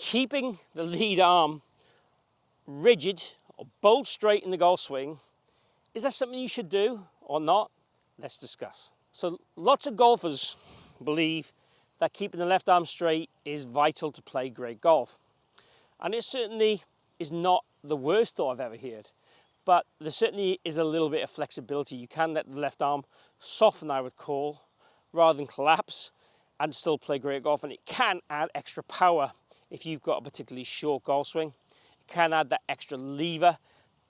keeping the lead arm rigid or bolt straight in the golf swing, is that something you should do or not? Let's discuss. So lots of golfers believe that keeping the left arm straight is vital to play great golf. And it certainly is not the worst thought I've ever heard, but there certainly is a little bit of flexibility. You can let the left arm soften, I would call, rather than collapse, and still play great golf. And it can add extra power if you've got a particularly short golf swing. It can add that extra lever,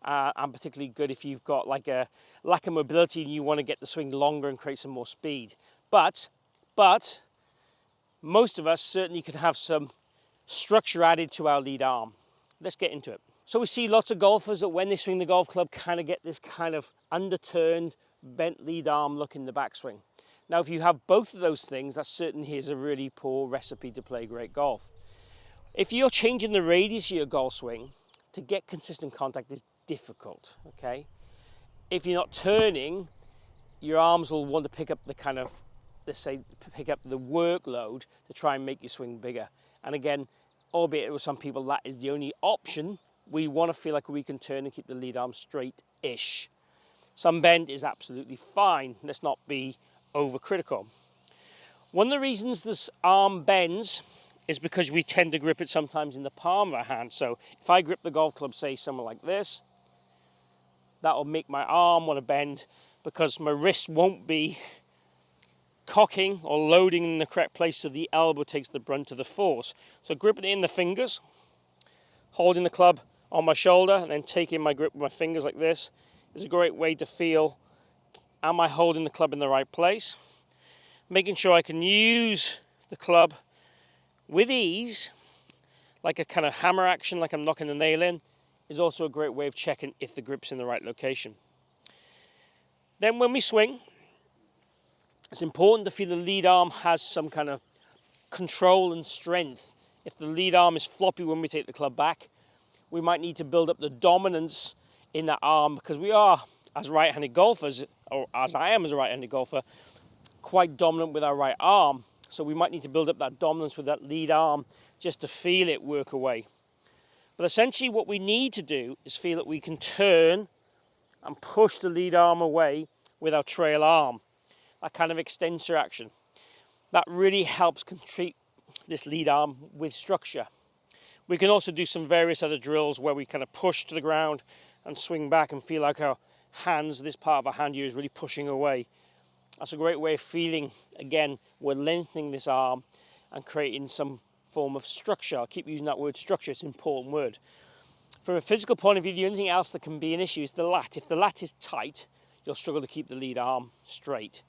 and particularly good if you've got like a lack of mobility and you want to get the swing longer and create some more speed. But most of us certainly could have some structure added to our lead arm. Let's get into it. So we see lots of golfers that when they swing the golf club kind of get this kind of underturned, bent lead arm look in the backswing. Now, if you have both of those things, that certainly is a really poor recipe to play great golf. If you're changing the radius of your golf swing, to get consistent contact is difficult, okay? If you're not turning, your arms will want to pick up the kind of, let's say, pick up the workload to try and make your swing bigger. And again, albeit with some people that is the only option, we want to feel like we can turn and keep the lead arm straight-ish. Some bend is absolutely fine. Let's not be overcritical. One of the reasons this arm bends is because we tend to grip it sometimes in the palm of our hand. So if I grip the golf club, say somewhere like this, that will make my arm want to bend because my wrist won't be cocking or loading in the correct place, so the elbow takes the brunt of the force. So gripping it in the fingers, holding the club on my shoulder and then taking my grip with my fingers like this is a great way to feel, am I holding the club in the right place? Making sure I can use the club with ease, like a kind of hammer action, like I'm knocking a nail in, is also a great way of checking if the grip's in the right location. Then when we swing, it's important to feel the lead arm has some kind of control and strength. If the lead arm is floppy when we take the club back, we might need to build up the dominance in that arm, because we are, as right-handed golfers, or as I am as a right-handed golfer, quite dominant with our right arm. So we might need to build up that dominance with that lead arm just to feel it work away. But essentially what we need to do is feel that we can turn and push the lead arm away with our trail arm. That kind of extensor action. That really helps treat this lead arm with structure. We can also do some various other drills where we kind of push to the ground and swing back and feel like our hands, this part of our hand here is really pushing away. That's a great way of feeling, again, we're lengthening this arm and creating some form of structure. I'll keep using that word structure, it's an important word. From a physical point of view, the only thing else that can be an issue is the lat. If the lat is tight, you'll struggle to keep the lead arm straight.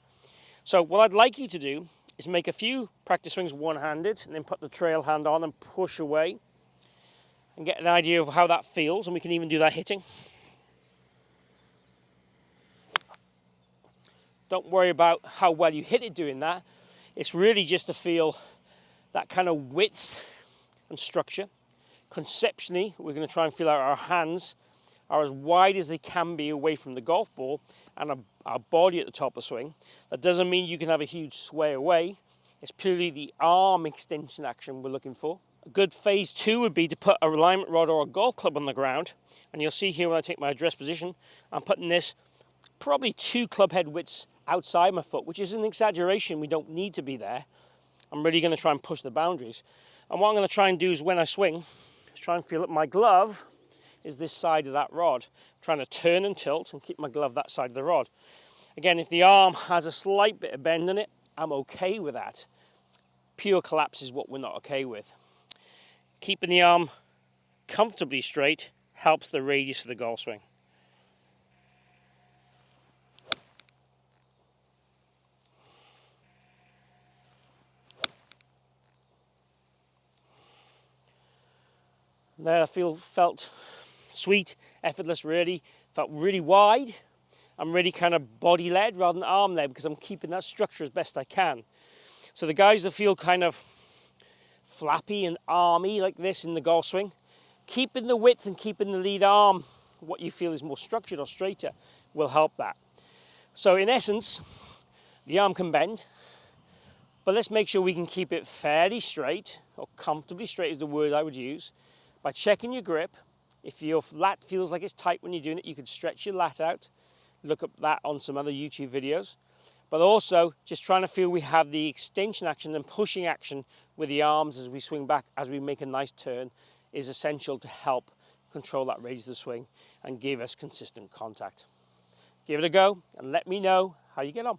So what I'd like you to do is make a few practice swings one-handed and then put the trail hand on and push away and get an idea of how that feels, and we can even do that hitting. Don't worry about how well you hit it doing that. It's really just to feel that kind of width and structure. Conceptually, we're going to try and feel like our hands are as wide as they can be away from the golf ball and our body at the top of the swing. That doesn't mean you can have a huge sway away. It's purely the arm extension action we're looking for. A good phase 2 would be to put a alignment rod or a golf club on the ground. And you'll see here when I take my address position, I'm putting this probably 2 club head widths outside my foot, which is an exaggeration. We don't need to be there. I'm really going to try and push the boundaries. And what I'm going to try and do is when I swing, is try and feel that my glove is this side of that rod. Trying to turn and tilt and keep my glove that side of the rod. Again, if the arm has a slight bit of bend in it, I'm okay with that. Pure collapse is what we're not okay with. Keeping the arm comfortably straight helps the radius of the golf swing. There I felt sweet, effortless really, felt really wide. I'm really kind of body-led rather than arm-led because I'm keeping that structure as best I can. So the guys that feel kind of flappy and army like this in the golf swing, keeping the width and keeping the lead arm, what you feel is more structured or straighter, will help that. So in essence, the arm can bend, But let's make sure we can keep it fairly straight, or comfortably straight is the word I would use, by checking your grip. If your lat feels like it's tight when you're doing it, you could stretch your lat out. Look up that on some other YouTube videos. But also just trying to feel we have the extension action and pushing action with the arms as we swing back, as we make a nice turn, is essential to help control that radius of the swing and give us consistent contact. Give it a go and let me know how you get on.